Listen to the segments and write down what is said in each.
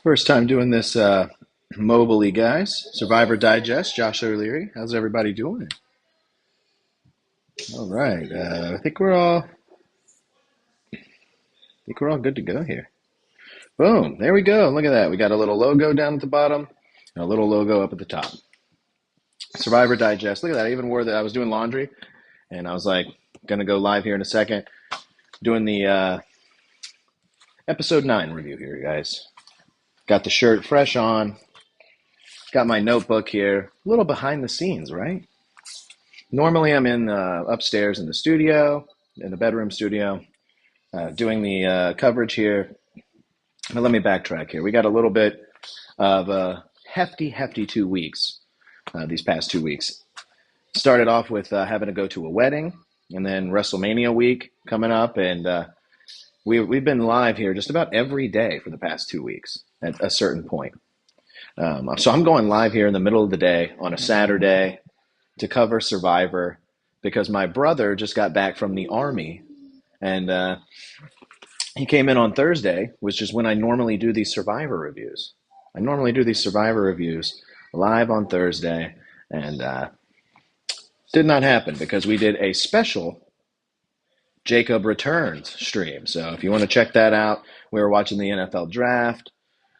First time doing this mobily, guys. Survivor Digest, Josh O'Leary. How's everybody doing? All right. I think we're all good to go here. Boom. There we go. Look at that. We got a little logo down at the bottom and a little logo up at the top. Survivor Digest. Look at that. I even wore that. I was doing laundry and I was like, gonna go live here in a second, doing the episode 9 review here, guys. Got the shirt fresh on. Got my notebook here. A little behind the scenes, right? Normally I'm in upstairs in the studio, in the bedroom studio, doing the coverage here. But let me backtrack here. We got a little bit of a hefty 2 weeks, these past 2 weeks. Started off with having to go to a wedding, and then WrestleMania week coming up, and we've been live here just about every day for the past 2 weeks at a certain point. So I'm going live here in the middle of the day on a Saturday to cover Survivor because my brother just got back from the Army, and he came in on Thursday, which is when I normally do these Survivor reviews. I normally do these Survivor reviews live on Thursday, and did not happen because we did a special Jacob Returns stream. So if you want to check that out, we were watching the NFL draft.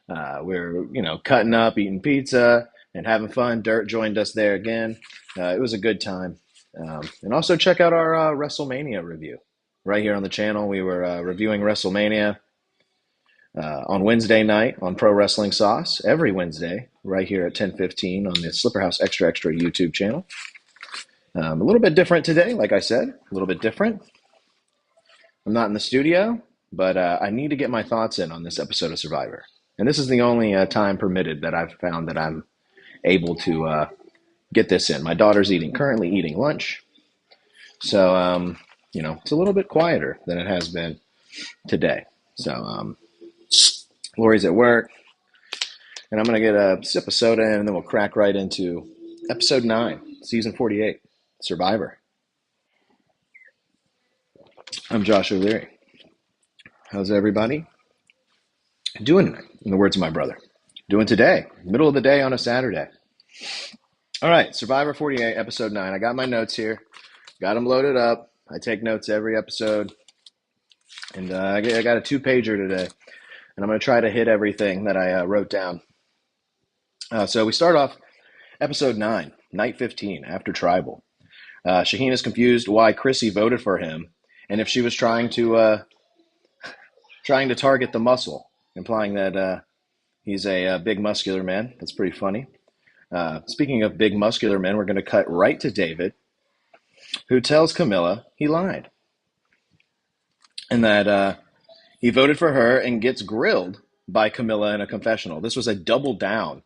We were, cutting up, eating pizza, and having fun. Dirt joined us there again. It was a good time. And also check out our WrestleMania review right here on the channel. We were reviewing WrestleMania on Wednesday night on Pro Wrestling Sauce, every Wednesday, right here at 10:15 on the Slipperhouse Extra Extra YouTube channel. A little bit different today, like I said, a little bit different. I'm not in the studio, but I need to get my thoughts in on this episode of Survivor. And this is the only time permitted that I've found that I'm able to get this in. My daughter's currently eating lunch. So, it's a little bit quieter than it has been today. So, Lori's at work. And I'm going to get a sip of soda and then we'll crack right into episode 9, season 48, Survivor. I'm Josh O'Leary. How's everybody doing, in the words of my brother? Doing today, middle of the day on a Saturday. All right, Survivor 48, episode 9. I got my notes here. Got them loaded up. I take notes every episode. And I got a 2-pager today. And I'm going to try to hit everything that I wrote down. So we start off episode 9, night 15, after Tribal. Shaheen is confused why Chrissy voted for him and if she was trying to target the muscle, implying that he's a big muscular man. That's pretty funny. Speaking of big muscular men, we're going to cut right to David, who tells Camilla he lied and that he voted for her and gets grilled by Camilla in a confessional. This was a double down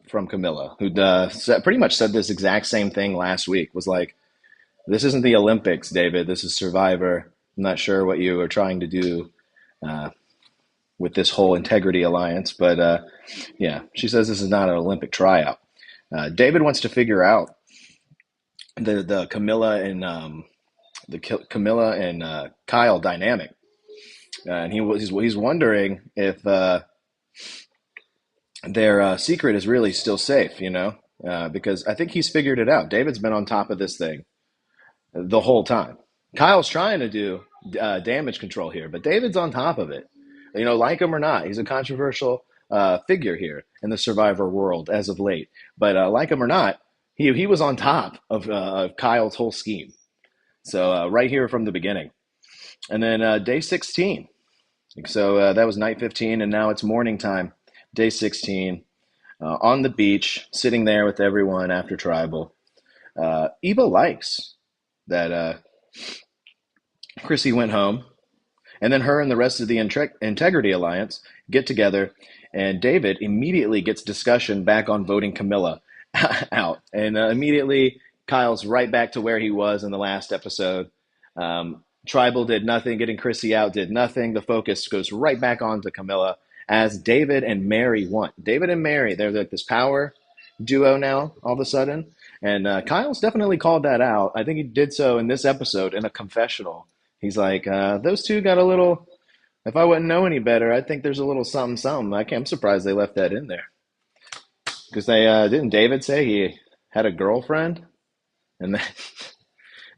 from Camilla, who pretty much said this exact same thing last week, was like, this isn't the Olympics, David. This is Survivor. I'm not sure what you are trying to do with this whole integrity alliance. But yeah, she says this is not an Olympic tryout. David wants to figure out the Camilla and Kyle dynamic. And he's wondering if their secret is really still safe, because I think he's figured it out. David's been on top of this thing the whole time. Kyle's trying to do damage control here, but David's on top of it. Like him or not, he's a controversial figure here in the Survivor world as of late. But like him or not, he was on top of Kyle's whole scheme. So right here from the beginning. And then day 16. So that was night 15, and now it's morning time, day 16, on the beach, sitting there with everyone after Tribal. Eva likes that Chrissy went home, and then her and the rest of the Integrity Alliance get together, and David immediately gets discussion back on voting Camilla out. And immediately Kyle's right back to where he was in the last episode. Tribal did nothing. Getting Chrissy out did nothing. The focus goes right back on to Camilla as David and Mary won. David and Mary, they're like this power duo now all of a sudden. And Kyle's definitely called that out. I think he did so in this episode in a confessional. He's like, those two got a little If I wouldn't know any better, I think there's a little something, something. I'm surprised they left that in there because they didn't. David say he had a girlfriend and that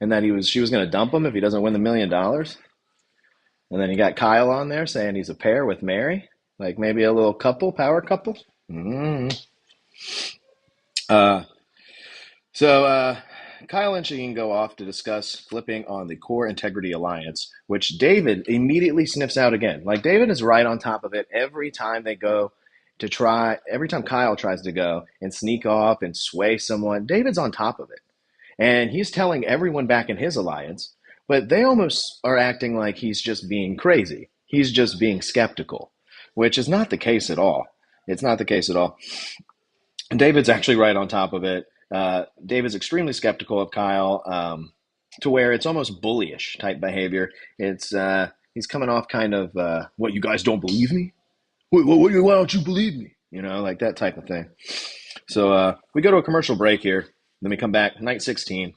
and that she was going to dump him if he doesn't win the $1 million. And then you got Kyle on there saying he's a pair with Mary, like maybe a little couple, power couple. Mm. Uh, so Kyle and Shaheen go off to discuss flipping on the Core Integrity Alliance, which David immediately sniffs out again. Like David is right on top of it every time they go to try. Every time Kyle tries to go and sneak off and sway someone, David's on top of it. And he's telling everyone back in his alliance, but they almost are acting like he's just being crazy. He's just being skeptical, which is not the case at all. It's not the case at all. David's actually right on top of it. David's extremely skeptical of Kyle, to where it's almost bullyish type behavior. It's he's coming off kind of what, you guys don't believe me? Why don't you believe me? You know, like that type of thing. So we go to a commercial break here. Then we come back, night 16.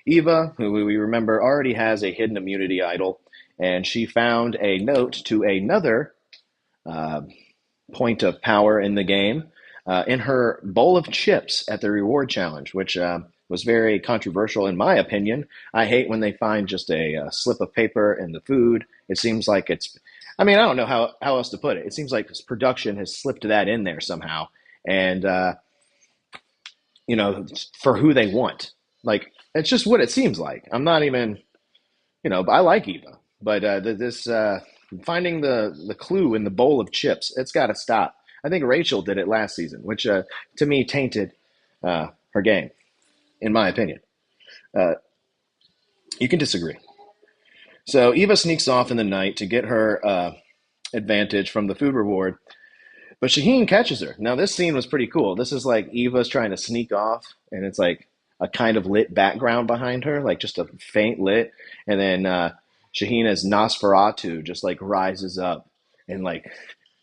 Eva, who we remember already has a hidden immunity idol, and she found a note to another uh, point of power in the game in her bowl of chips at the reward challenge, which was very controversial in my opinion. I hate when they find just a slip of paper in the food. It seems like I mean, I don't know how else to put it. It seems like this production has slipped that in there somehow. And, you know, for who they want. Like, it's just what it seems like. I'm not even, I like Eva, but this finding the clue in the bowl of chips, it's got to stop. I think Rachel did it last season, which to me tainted her game, in my opinion. Uh, you can disagree. So Eva sneaks off in the night to get her advantage from the food reward, but Shaheen catches her. Now this scene was pretty cool. This is like Eva's trying to sneak off, and it's like a kind of lit background behind her, like just a faint lit, and then Shaheen as Nosferatu just like rises up and like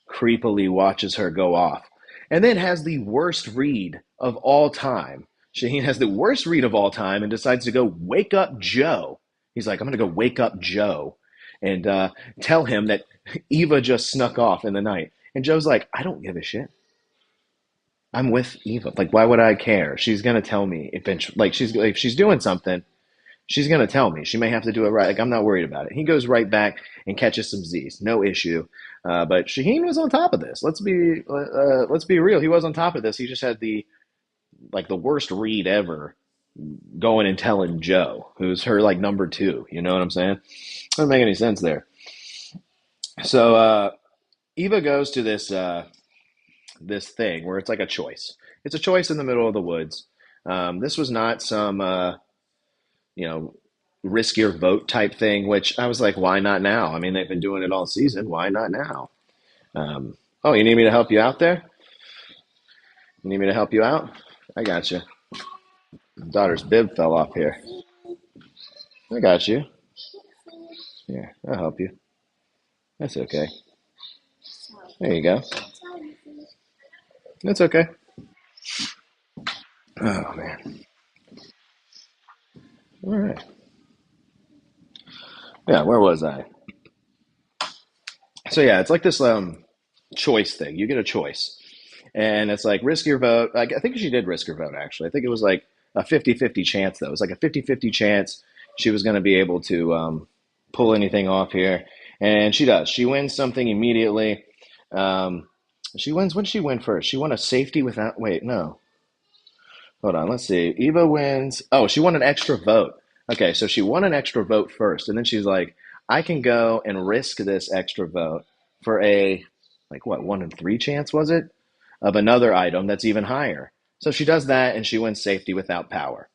creepily watches her go off, and then has the worst read of all time. Shaheen has the worst read of all time and decides to go wake up Joe. He's like, I'm going to go wake up Joe and tell him that Eva just snuck off in the night. And Joe's like, I don't give a shit. I'm with Eva. Like, why would I care? She's going to tell me eventually. Like, if she's doing something, she's going to tell me. She may have to do it right. Like, I'm not worried about it. He goes right back and catches some Z's. No issue. But Shaheen was on top of this. Let's be real. He was on top of this. He just had the worst read ever going and telling Joe, who's her like number two. You know what I'm saying? Doesn't make any sense there. So Eva goes to this thing where it's like a choice. It's a choice in the middle of the woods. This was not some you know, risk your vote type thing, which I was like, why not now? I mean, they've been doing it all season. Why not now? Oh, you need me to help you out there? You need me to help you out? I got you. Daughter's bib fell off here. I got you. Here, I'll help you. That's okay. There you go. That's okay. Oh man. All right. Yeah, where was I? So yeah, it's like this choice thing. You get a choice. And it's like risk your vote. Like, I think she did risk her vote actually. I think it was like a 50-50 chance though. It was like a 50-50 chance she was going to be able to pull anything off here. And she does. She wins something immediately. She wins. What did she win first? She won a safety without. Wait, no. Hold on. Let's see. Eva wins. Oh, she won an extra vote. Okay, so she won an extra vote first, and then she's like, I can go and risk this extra vote for a like what 1 in 3 chance was it of another item that's even higher. So she does that, and she wins safety without power.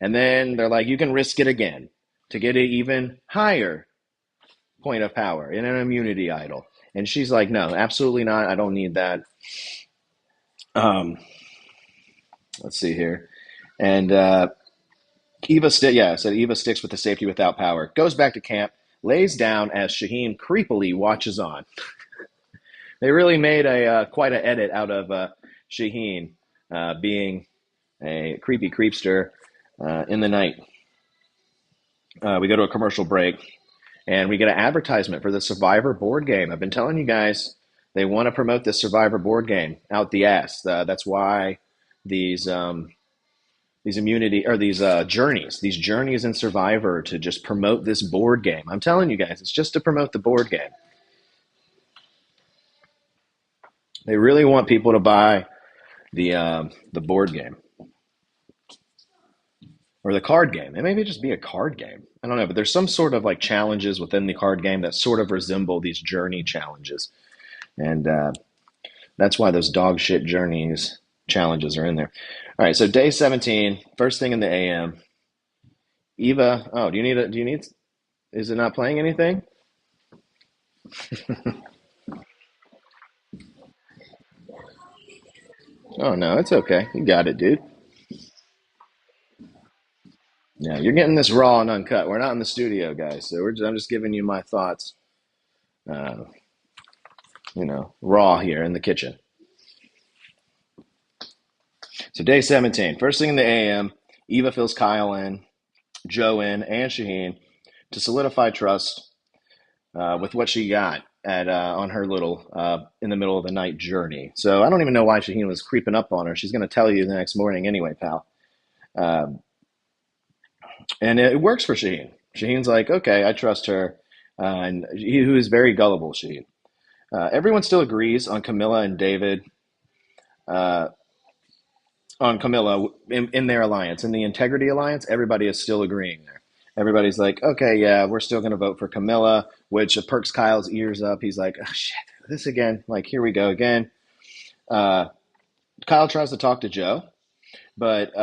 And then they're like, you can risk it again to get an even higher point of power in an immunity idol. And she's like, no, absolutely not. I don't need that. Um, let's see here. And Eva sticks with the safety without power. Goes back to camp, lays down as Shaheen creepily watches on. They really made a quite an edit out of Shaheen being a creepy creepster in the night. We go to a commercial break, And we get an advertisement for the Survivor board game. I've been telling you guys they want to promote this Survivor board game out the ass. That's why these immunity or these journeys in Survivor to just promote this board game. I'm telling you guys, it's just to promote the board game. They really want people to buy the board game or the card game. It maybe just be a card game. I don't know, but there's some sort of like challenges within the card game that sort of resemble these journey challenges, and that's why those dog shit journeys challenges are in there. All right, so day 17, first thing in the AM. Eva, oh, do you need? Is it not playing anything? Oh no, it's okay. You got it, dude. Yeah, you're getting this raw and uncut. We're not in the studio, guys, so I'm just giving you my thoughts, uh, raw here in the kitchen. So day 17, first thing in the AM, Eva fills Kyle in, Joe in, and Shaheen to solidify trust with what she got at on her little in the middle of the night journey. So I don't even know why Shaheen was creeping up on her. She's going to tell you the next morning anyway, pal. Uh, and it works for Shaheen. Shaheen's like, okay, I trust her, and who is very gullible. Shaheen. Everyone still agrees on Camilla and David. Uh, on Camilla in their alliance, in the Integrity Alliance, everybody is still agreeing there. Everybody's like, okay, yeah, we're still going to vote for Camilla, which perks Kyle's ears up. He's like, oh, shit, this again. Like, here we go again. Uh, Kyle tries to talk to Joe, but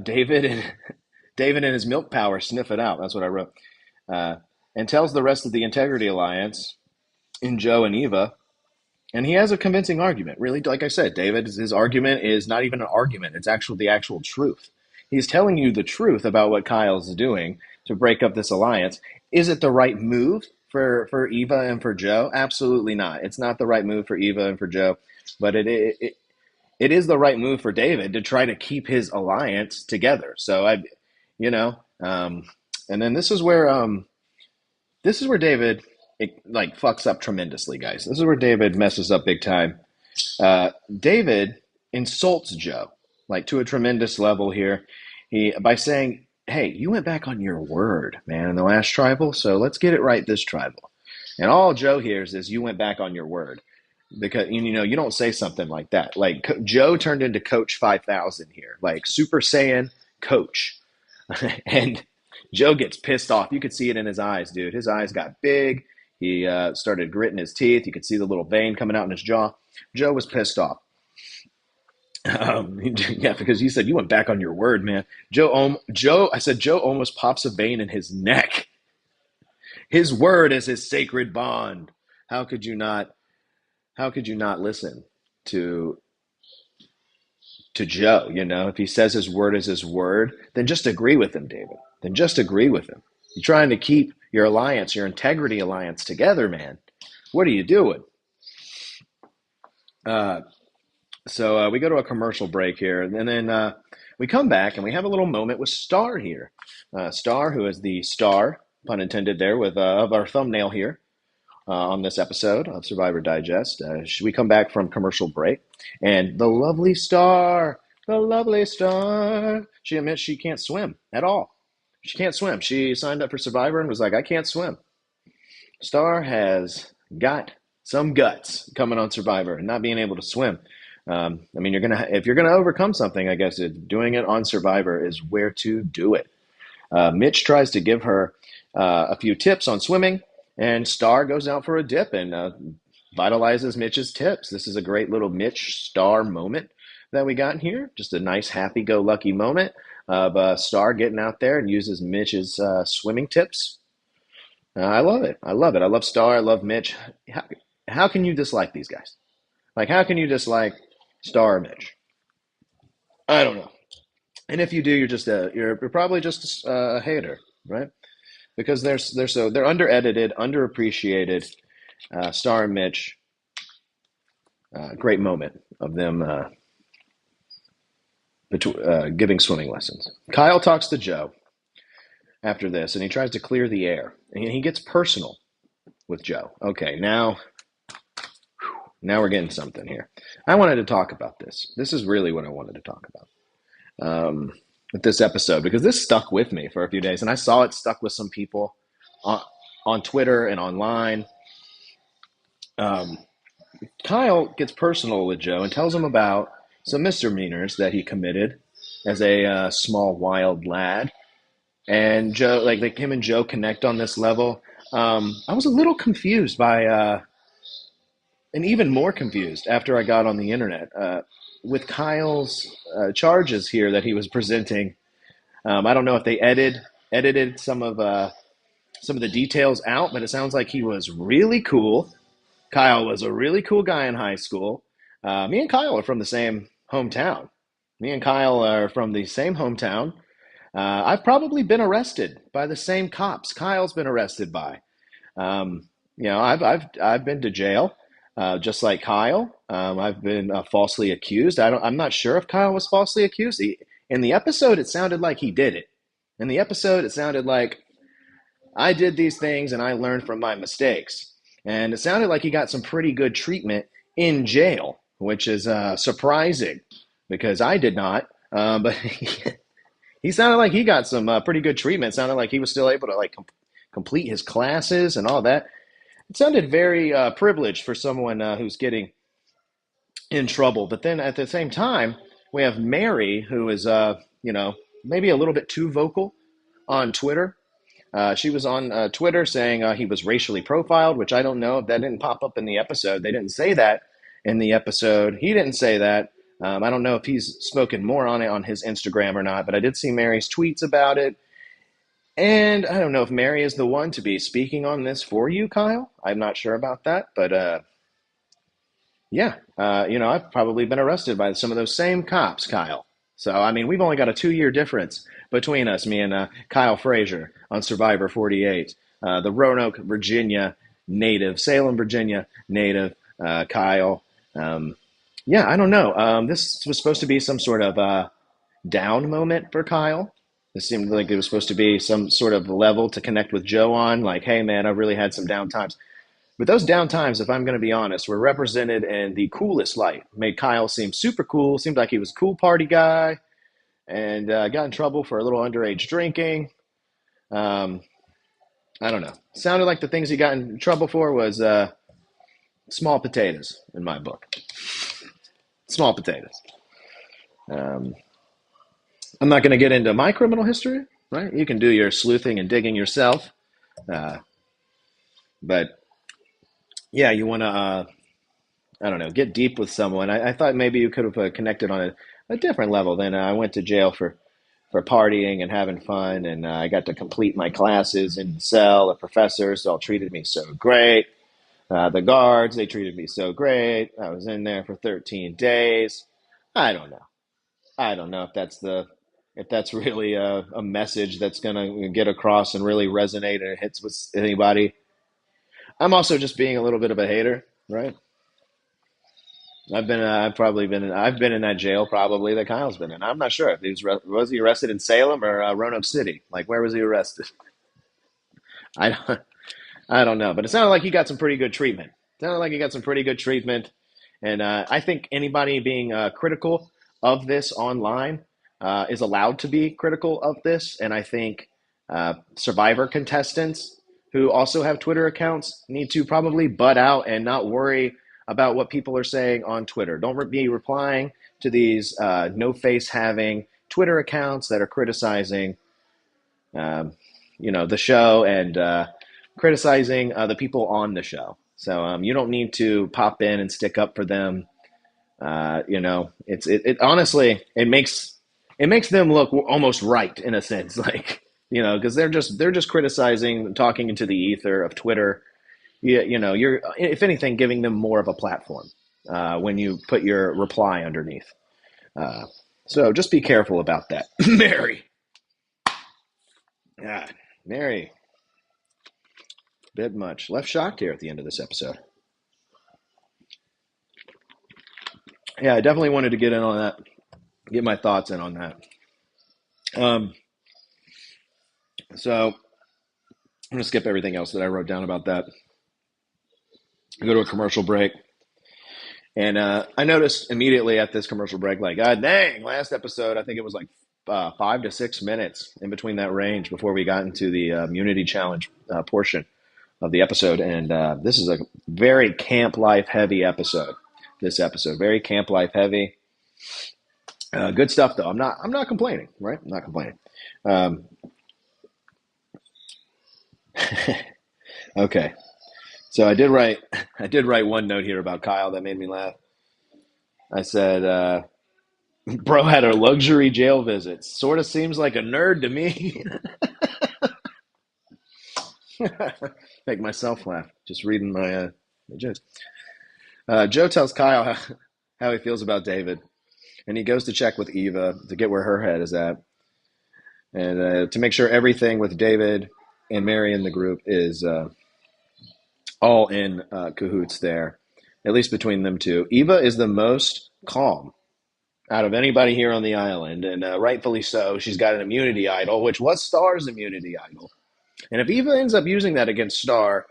David and his milk power sniff it out. That's what I wrote. Uh, and tells the rest of the Integrity Alliance in Joe and Eva. And he has a convincing argument. Really, like I said, his argument is not even an argument. It's actually the actual truth. He's telling you the truth about what Kyle's doing to break up this alliance. Is it the right move for Eva and for Joe? Absolutely not. It's not the right move for Eva and for Joe, but it is the right move for David to try to keep his alliance together. So you know, um, and then this is where David like fucks up tremendously, guys. This is where David messes up big time. David insults Joe like to a tremendous level here. He by saying, "Hey, you went back on your word, man, in the last tribal, so let's get it right this tribal." And all Joe hears is, "You went back on your word," because you don't say something like that. Like Joe turned into Coach 5000 here, like Super Saiyan Coach, and Joe gets pissed off. You could see it in his eyes, dude. His eyes got big. He started gritting his teeth. You could see the little vein coming out in his jaw. Joe was pissed off. Yeah, because he said, "You went back on your word, man." I said, Joe almost pops a vein in his neck. His word is his sacred bond. How could you not? How could you not listen to Joe? If he says his word is his word, then just agree with him, David. Then just agree with him. You're trying to keep your alliance, your Integrity Alliance together, man. What are you doing? Uh, so we go to a commercial break here, and then we come back and we have a little moment with Star here. Star, who is the star, pun intended there, of our thumbnail here on this episode of Survivor Digest. We come back from commercial break, and the lovely Star, she admits she can't swim at all. She can't swim. She signed up for Survivor and was like, I can't swim. Star has got some guts coming on Survivor and not being able to swim. I mean, if you're gonna overcome something, I guess doing it on Survivor is where to do it. Mitch tries to give her a few tips on swimming, and Star goes out for a dip and vitalizes Mitch's tips. This is a great little Mitch Star moment that we got here. Just a nice, happy-go-lucky moment of Star getting out there and uses Mitch's swimming tips. I love it. I love it. I love Star. I love Mitch. How can you dislike these guys? Like, how can you dislike Star or Mitch? I don't know. And if you do, you're probably just a hater, right? Because they're under edited, underappreciated. Star and Mitch, great moment of them giving swimming lessons. Kyle talks to Joe, after this, and he tries to clear the air, and he gets personal with Joe. Okay, now we're getting something here. I wanted to talk about this. This is really what I wanted to talk about with this episode, because this stuck with me for a few days, and I saw it stuck with some people on, on Twitter and online. Um, Kyle gets personal with Joe and tells him about some misdemeanors that he committed as a small wild lad. And Joe, like him and Joe connect on this level. I was a little confused by, and even more confused after I got on the internet with Kyle's charges here that he was presenting. I don't know if they edited some of the details out, but it sounds like he was really cool. Kyle was a really cool guy in high school. Me and Kyle are from the same hometown. Me and Kyle are from the same hometown. I've probably been arrested by the same cops Kyle's been arrested by. I've been to jail, just like Kyle. I've been falsely accused. I'm not sure if Kyle was falsely accused. In the episode, it sounded like he did it. In the episode, it sounded like I did these things and I learned from my mistakes. And it sounded like he got some pretty good treatment in jail, which is surprising because I did not. But he sounded like he got some pretty good treatment. It sounded like he was still able to complete his classes and all that. It sounded very privileged for someone who's getting in trouble. But then at the same time, we have Mary, who is, maybe a little bit too vocal on Twitter. She was on Twitter saying he was racially profiled, which I don't know if that didn't pop up in the episode. They didn't say that in the episode. He didn't say that. I don't know if he's spoken more on it on his Instagram or not, but I did see Mary's tweets about it. And I don't know if Mary is the one to be speaking on this for you, Kyle. I'm not sure about that, but yeah, I've probably been arrested by some of those same cops, Kyle. So, I mean, we've only got a 2 year difference between us, me and Kyle Frazier on Survivor 48, the Roanoke, Virginia native, Salem, Virginia native, Kyle. Yeah, I don't know. This was supposed to be some sort of down moment for Kyle. This seemed like it was supposed to be some sort of level to connect with Joe on, like, hey, man, I've really had some down times. But those down times, if I'm going to be honest, were represented in the coolest light. Made Kyle seem super cool. Seemed like he was a cool party guy, and got in trouble for a little underage drinking. Um, I don't know. Sounded like the things he got in trouble for was small potatoes in my book. Small potatoes. Um, I'm not going to get into my criminal history, right? You can do your sleuthing and digging yourself. Uh, but yeah, you want to I don't know, get deep with someone. I thought maybe you could have connected on a different level than I went to jail for partying and having fun, and I got to complete my classes in the cell. The professors all treated me so great. The guards, they treated me so great. I was in there for 13 days. I don't know. I don't know if that's really a message that's gonna get across and really resonate and hits with anybody. I'm also just being a little bit of a hater, right? I've been in that jail probably that Kyle's been in. I'm not sure if was he arrested in Salem or Roanoke City? Like, where was he arrested? I don't, I don't know, but it sounded like he got some pretty good treatment. Sounded like he got some pretty good treatment, and I think anybody being critical of this online is allowed to be critical of this, and I think Survivor contestants who also have Twitter accounts need to probably butt out and not worry about what people are saying on Twitter. Don't be replying to these no face having Twitter accounts that are criticizing, um, the show and criticizing the people on the show. So you don't need to pop in and stick up for them. It honestly it makes them look almost right in a sense, like because they're just criticizing, talking into the ether of Twitter. You're if anything giving them more of a platform when you put your reply underneath. Uh, so just be careful about that, Mary. God, Mary, bit much. Left shocked here at the end of this episode. Yeah, I definitely wanted to get in on that, get my thoughts in on that. Um, So I'm going to skip everything else that I wrote down about that. Go to a commercial break. And I noticed immediately at this commercial break, like, God dang, last episode, I think it was like 5 to 6 minutes in between that range before we got into the immunity challenge portion of the episode. And this is a very camp life heavy episode. This episode, very camp life heavy. Good stuff though. I'm not complaining, right? I'm not complaining. Um, okay. So I did write one note here about Kyle that made me laugh. I said, bro had a luxury jail visit. Sort of seems like a nerd to me. Make myself laugh just reading my jokes. Joe tells Kyle how he feels about David, and he goes to check with Eva to get where her head is at, and to make sure everything with David and Mary in the group is all in cahoots there, at least between them two. Eva is the most calm out of anybody here on the island, and rightfully so. She's got an immunity idol, which was Star's immunity idol. And if Eva ends up using that against Star,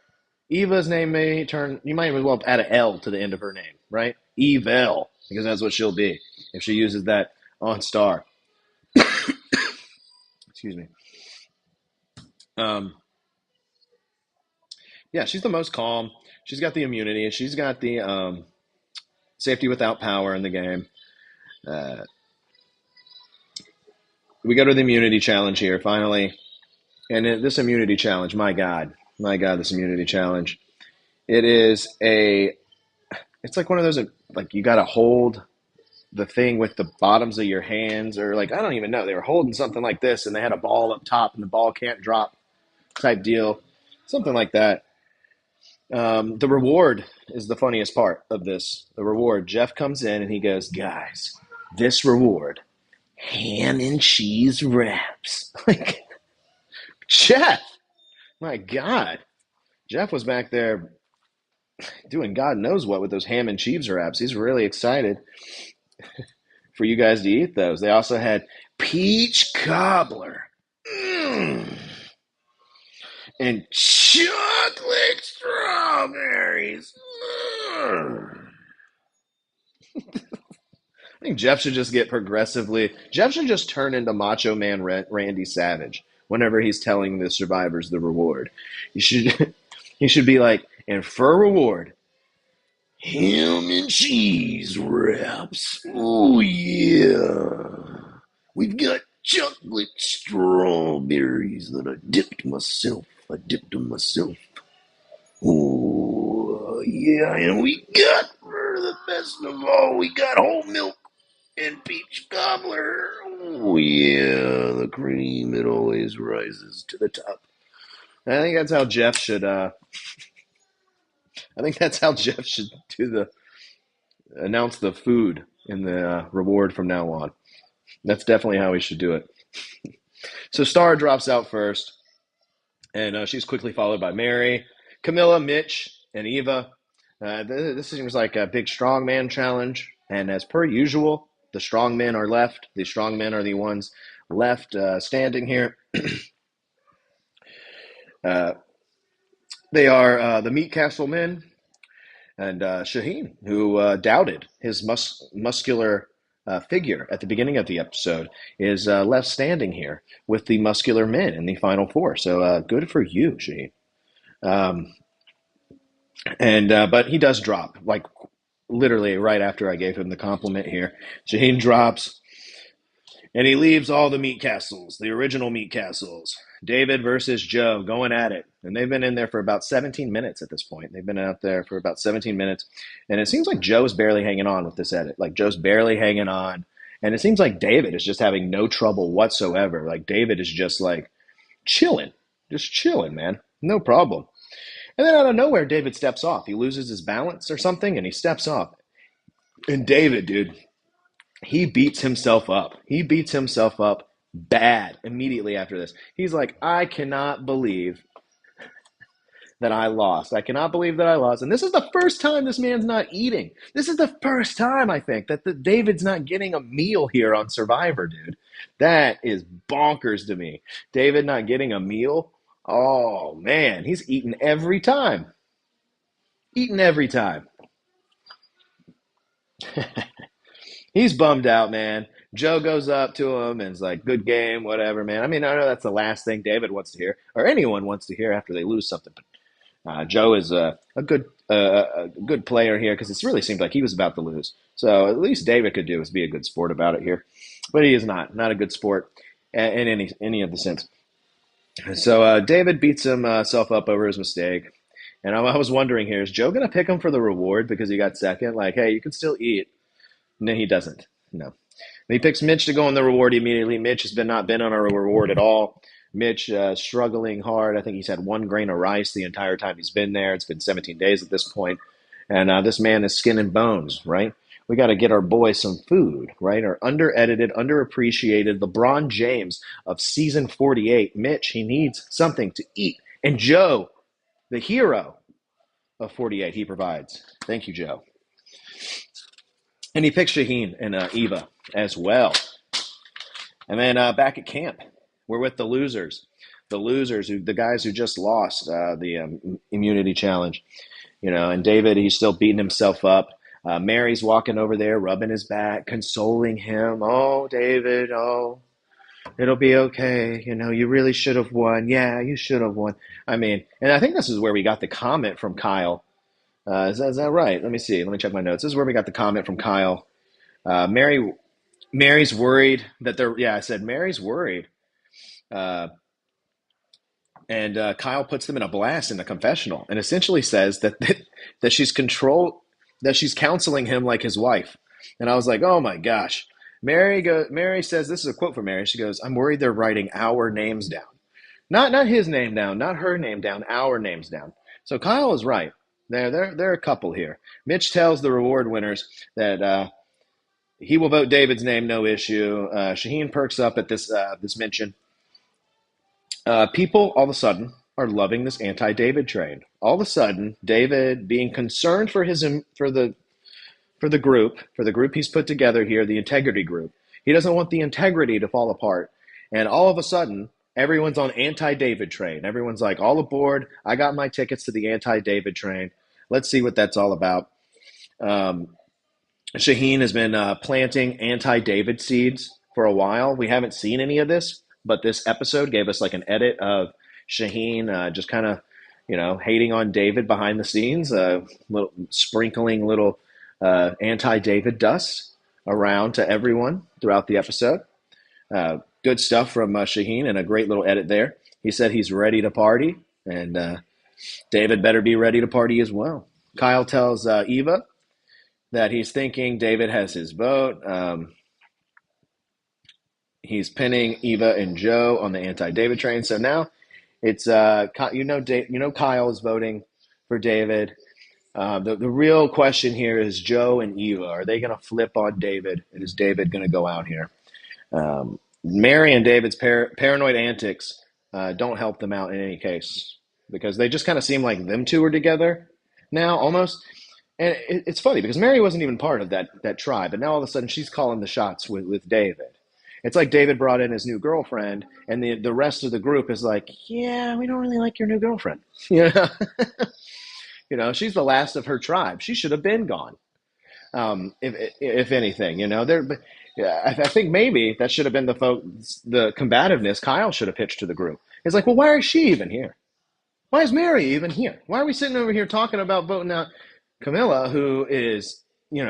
Eva's name may turn, you might as well add an L to the end of her name, right? Evil, because that's what she'll be if she uses that on Star. Excuse me. Um, yeah, she's the most calm. She's got the immunity. She's got the safety without power in the game. Uh, we go to the immunity challenge here, finally. And this immunity challenge, my God, this immunity challenge. It is it's like one of those, like you got to hold the thing with the bottoms of your hands, or like, I don't even know. They were holding something like this and they had a ball up top and the ball can't drop type deal. Something like that. The reward is the funniest part of this. The reward, Jeff comes in and he goes, guys, this reward, ham and cheese wraps. Like, Jeff, my God. Jeff was back there doing God knows what with those ham and cheese wraps. He's really excited for you guys to eat those. They also had peach cobbler and chocolate strawberries. I think Jeff should just get progressively. Jeff should just turn into Macho Man Randy Savage whenever he's telling the survivors the reward. He should, he should be like, and for reward, ham and cheese wraps. Oh yeah, we've got chocolate strawberries that I dipped myself. I dipped them myself. Oh yeah, and we got for the best of all, we got whole milk and peach cobbler. Oh yeah, the cream, it always rises to the top. I think that's how Jeff should. I think that's how Jeff should do the announce the food in the reward from now on. That's definitely how he should do it. So Star drops out first, and she's quickly followed by Mary, Camilla, Mitch, and Eva. This seems like a big strongman challenge, and as per usual, the strongmen are left. The strongmen are the ones left standing here. They are the Meat Castle men and Shaheen, who doubted his muscular figure at the beginning of the episode, is left standing here with the muscular men in the final four. So good for you, Shaheen. Um, and but he does drop, like literally right after I gave him the compliment here. Shaheen drops, and he leaves all the meat castles, the original meat castles. David versus Joe going at it. And they've been in there for about 17 minutes at this point. They've been out there for about 17 minutes. And it seems like Joe's barely hanging on with this edit. Like Joe's barely hanging on. And it seems like David is just having no trouble whatsoever. Like David is just like chilling. Just chilling, man. No problem. And then out of nowhere, David steps off. He loses his balance or something and he steps off. And David, dude, he beats himself up. He beats himself up bad immediately after this. He's like, I cannot believe that I lost. I cannot believe that I lost. And this is the first time this man's not eating. This is the first time, I think, that David's not getting a meal here on Survivor, dude. That is bonkers to me. David not getting a meal. Oh man, he's eating every time. Eating every time. He's bummed out, man. Joe goes up to him and is like, "Good game, whatever, man." I mean, I know that's the last thing David wants to hear, or anyone wants to hear after they lose something. Joe is a good player here because it really seemed like he was about to lose. So at least David could do is be a good sport about it here, but he is not a good sport in any of the sense. So David beats himself up over his mistake, and I was wondering here: is Joe going to pick him for the reward because he got second? Like, hey, you can still eat. No, he doesn't. No. He picks Mitch to go on the reward immediately. Mitch has not been on a reward at all. Mitch struggling hard. I think he's had 1 grain of rice the entire time he's been there. It's been 17 days at this point. And this man is skin and bones, right? We got to get our boy some food, right? Our under-edited, underappreciated LeBron James of season 48. Mitch, he needs something to eat. And Joe, the hero of 48, he provides. Thank you, Joe. And he picks Shaheen and Eva as well. And then back at camp, we're with the losers. The guys who just lost the immunity challenge. And David, he's still beating himself up. Mary's walking over there, rubbing his back, consoling him. Oh, David, oh, it'll be okay. You really should have won. Yeah, you should have won. I mean, and I think this is where we got the comment from Kyle. Is that right? Let me see. Let me check my notes. This is where we got the comment from Kyle. Mary's worried that I said Mary's worried. And Kyle puts them in a blast in the confessional and essentially says that she's counseling him like his wife. And I was like, oh my gosh. Mary says, this is a quote from Mary. She goes, "I'm worried they're writing our names down. Not his name down, not her name down, our names down." So Kyle is right. They're a couple here. Mitch tells the reward winners that he will vote David's name, no issue. Shaheen perks up at this mention. People all of a sudden are loving this anti-David train. All of a sudden, David being concerned for the group he's put together here, the integrity group. He doesn't want the integrity to fall apart. And all of a sudden, everyone's on anti-David train. Everyone's like, all aboard. I got my tickets to the anti-David train. Let's see what that's all about. Shaheen has been planting anti-David seeds for a while. We haven't seen any of this, but this episode gave us like an edit of Shaheen just kind of, hating on David behind the scenes, sprinkling little anti-David dust around to everyone throughout the episode. Good stuff from Shaheen and a great little edit there. He said he's ready to party, and David better be ready to party as well. Kyle tells Eva that he's thinking David has his vote. He's pinning Eva and Joe on the anti-David train. So now it's Kyle is voting for David. The real question here is Joe and Eva. Are they going to flip on David? And is David going to go out here? Mary and David's paranoid antics don't help them out in any case because they just kind of seem like them two are together now almost. And it's funny because Mary wasn't even part of that tribe, but now all of a sudden she's calling the shots with David. It's like David brought in his new girlfriend, and the rest of the group is like, yeah, we don't really like your new girlfriend. She's the last of her tribe. She should have been gone. If anything, I think maybe that should have been the combativeness Kyle should have pitched to the group. It's like, well, why is she even here? Why is Mary even here? Why are we sitting over here talking about voting out Camilla, who is, he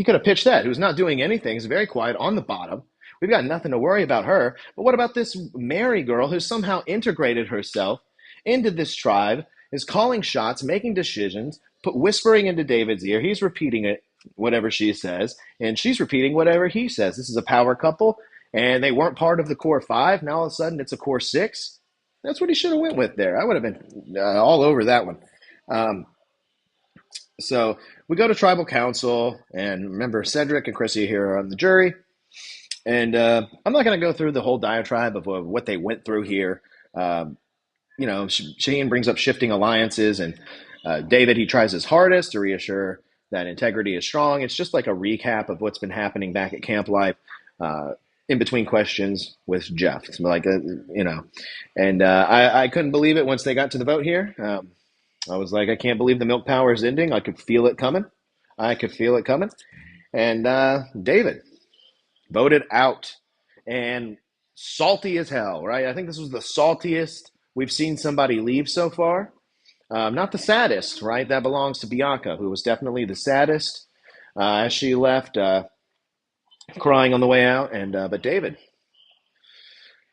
could have pitched that, who's not doing anything, is very quiet on the bottom. We've got nothing to worry about her. But what about this Mary girl who somehow integrated herself into this tribe, is calling shots, making decisions, whispering into David's ear. He's repeating it, whatever she says, and she's repeating whatever he says. This is a power couple, and they weren't part of the core 5. Now all of a sudden it's a core 6. That's what he should have went with there. I would have been all over that one. So we go to tribal council, and remember Cedric and Chrissy here are on the jury. And I'm not going to go through the whole diatribe of what they went through here. Shane brings up shifting alliances, and David, he tries his hardest to reassure that integrity is strong. It's just like a recap of what's been happening back at Camp Life. in between questions with Jeff. It's like, and I couldn't believe it once they got to the vote here. I was like, I can't believe the milk power is ending. I could feel it coming. I could feel it coming. And David voted out, and salty as hell, right? I think this was the saltiest we've seen somebody leave so far. Not the saddest, right? That belongs to Bianca, who was definitely the saddest as she left, crying on the way out. And but David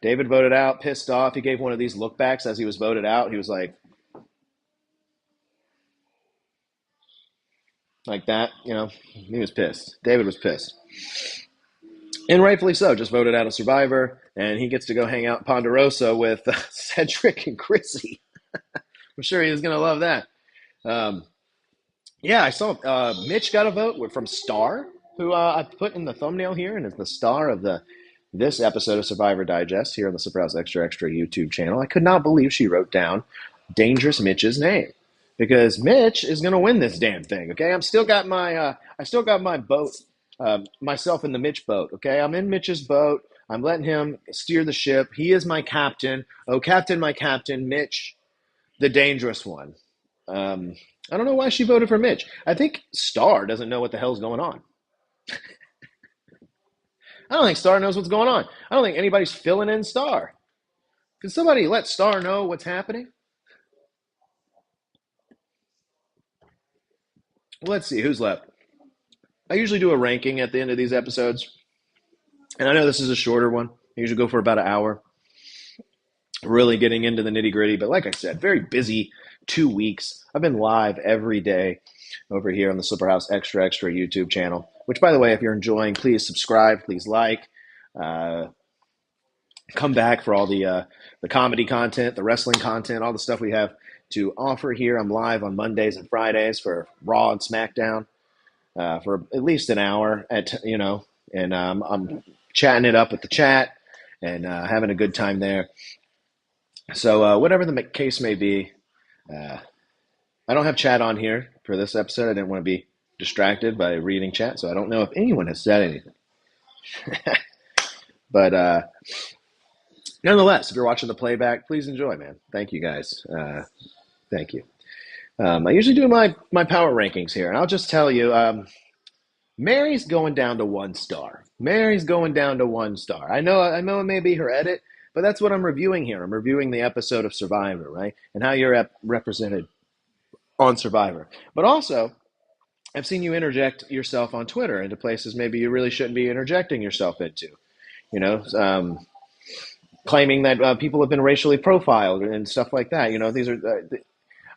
voted out, pissed off. He gave one of these look backs as he was voted out. He was like that, he was pissed. David was pissed. And rightfully so, just voted out a Survivor, and he gets to go hang out in Ponderosa with Cedric and Chrissy. I'm sure he was going to love that. Yeah, I saw Mitch got a vote from Star, who I put in the thumbnail here, and is the star of this episode of Survivor Digest here on the Super House Extra Extra YouTube channel. I could not believe she wrote down Dangerous Mitch's name, because Mitch is going to win this damn thing. Okay, I still got my boat, myself in the Mitch boat. Okay, I'm in Mitch's boat. I'm letting him steer the ship. He is my captain. Oh, captain, my captain, Mitch, the dangerous one. I don't know why she voted for Mitch. I think Star doesn't know what the hell's going on. I don't think Star knows what's going on. I don't think anybody's filling in Star. Can somebody let Star know what's happening? Let's see, who's left? I usually do a ranking at the end of these episodes. And I know this is a shorter one. I usually go for about an hour. Really getting into the nitty gritty. But like I said, very busy 2 weeks. I've been live every day over here on the Slipper House Extra Extra YouTube channel. Which, by the way, if you're enjoying, please subscribe. Please like. Come back for all the comedy content, the wrestling content, all the stuff we have to offer here. I'm live on Mondays and Fridays for Raw and SmackDown for at least an hour and I'm chatting it up with the chat and having a good time there. So whatever the case may be, I don't have chat on here for this episode. I didn't want to be distracted by reading chat, so I don't know if anyone has said anything. But nonetheless, if you're watching the playback, please enjoy, man. Thank you, guys. Thank you. I usually do my power rankings here, and I'll just tell you, Mary's going down to 1 star. Mary's going down to 1 star. I know it may be her edit, but that's what I'm reviewing here. I'm reviewing the episode of Survivor, right? And how you're represented on Survivor. But also, I've seen you interject yourself on Twitter into places maybe you really shouldn't be interjecting yourself into. Claiming that people have been racially profiled and stuff like that. These are,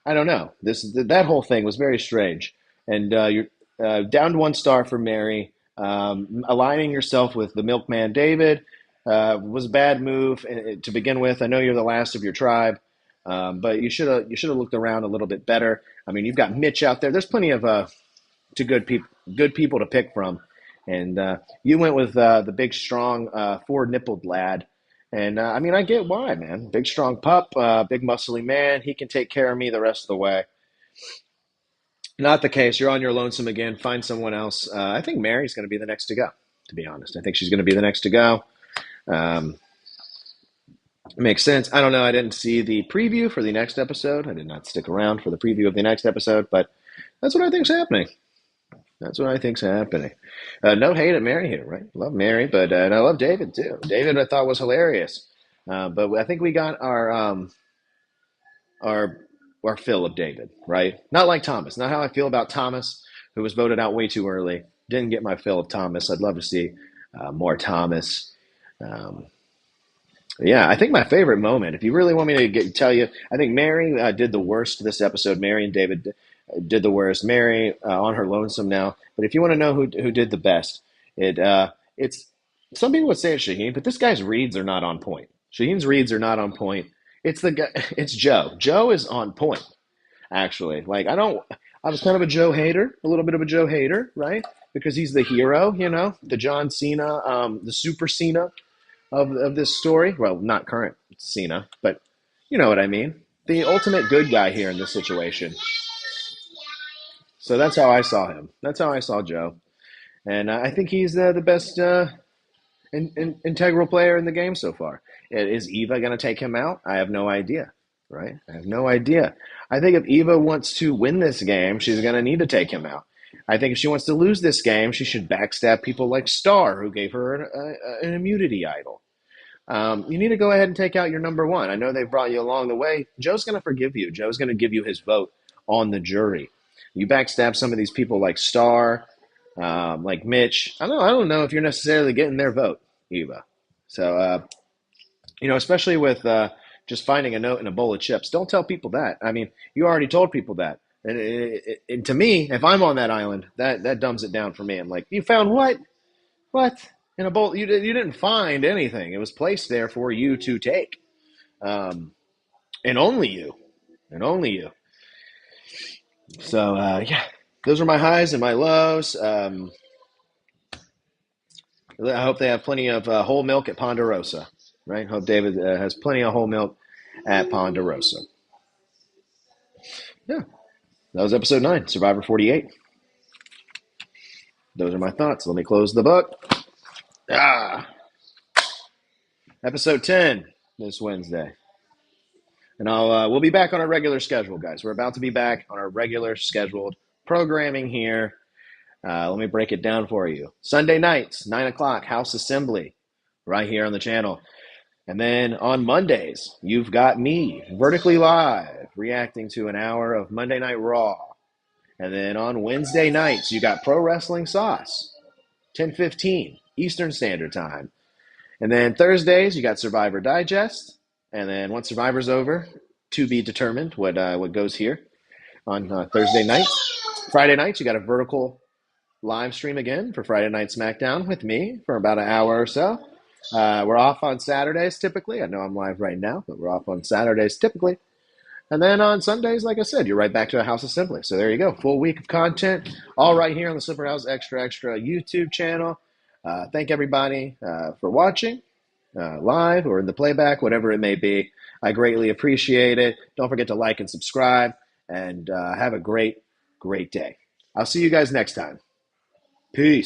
I don't know. That whole thing was very strange. And you're down to 1 star for Mary. Aligning yourself with the milkman David was a bad move to begin with. I know you're the last of your tribe, but you should have looked around a little bit better. I mean, you've got Mitch out there. There's plenty of good people to pick from, and you went with the big, strong, 4-nippled lad. And I get why, man. Big, strong pup, big, muscly man. He can take care of me the rest of the way. Not the case. You're on your lonesome again. Find someone else. I think Mary's going to be the next to go, to be honest. I think she's going to be the next to go. Makes sense. I don't know. I didn't see the preview for the next episode. I did not stick around for the preview of the next episode, but that's what I think's happening. No hate at Mary here, right? Love Mary, but and I love David too. David I thought was hilarious, but I think we got our fill of David, right? Not like Thomas. Not how I feel about Thomas, who was voted out way too early. Didn't get my fill of Thomas. I'd love to see more Thomas. Yeah, I think my favorite moment, if you really want me to tell you, I think Mary did the worst this episode. Mary and David did the worst. Mary on her lonesome now. But if you want to know who did the best, it's some people would say it's Shaheen, but this guy's reads are not on point. Shaheen's reads are not on point. It's the guy. It's Joe. Joe is on point, actually. I was kind of a Joe hater, a little bit of a Joe hater, right? Because he's the hero, the John Cena, the Super Cena of this story. Well, not current Cena, but you know what I mean. The ultimate good guy here in this situation. So that's how I saw him. That's how I saw Joe. And I think he's the best integral player in the game so far. Is Eva going to take him out? I have no idea, right? I have no idea. I think if Eva wants to win this game, she's going to need to take him out. I think if she wants to lose this game, she should backstab people like Star, who gave her an immunity idol. You need to go ahead and take out your number one. I know they've brought you along the way. Joe's going to forgive you. Joe's going to give you his vote on the jury. You backstab some of these people like Star, like Mitch. I don't know if you're necessarily getting their vote, Eva. So, especially with just finding a note in a bowl of chips, don't tell people that. I mean, you already told people that. And to me, if I'm on that island, that dumbs it down for me. I'm like, you found what? What? In a bowl? You didn't find anything. It was placed there for you to take. And only you. And only you. So, yeah, those are my highs and my lows. I hope they have plenty of whole milk at Ponderosa, right? Hope David has plenty of whole milk at Ponderosa. Yeah, that was episode 9, Survivor 48. Those are my thoughts. Let me close the book. Episode 10 this Wednesday. And we'll be back on our regular schedule, guys. We're about to be back on our regular scheduled programming here. Let me break it down for you. Sunday nights, 9 o'clock, House Assembly, right here on the channel. And then on Mondays, you've got me, vertically live, reacting to an hour of Monday Night Raw. And then on Wednesday nights, you got Pro Wrestling Sauce, 10:15 Eastern Standard Time. And then Thursdays, you got Survivor Digest. And then once Survivor's over, to be determined what goes here on Thursday nights. Friday nights, you got a vertical live stream again for Friday Night SmackDown with me for about an hour or so. We're off on Saturdays typically. I know I'm live right now, but we're off on Saturdays typically. And then on Sundays, like I said, you're right back to a House Assembly. So there you go. Full week of content, all right here on the Slipper House Extra YouTube channel. Thank everybody for watching. Live or in the playback, whatever it may be. I greatly appreciate it. Don't forget to like and subscribe, and have a great, great day. I'll see you guys next time. Peace.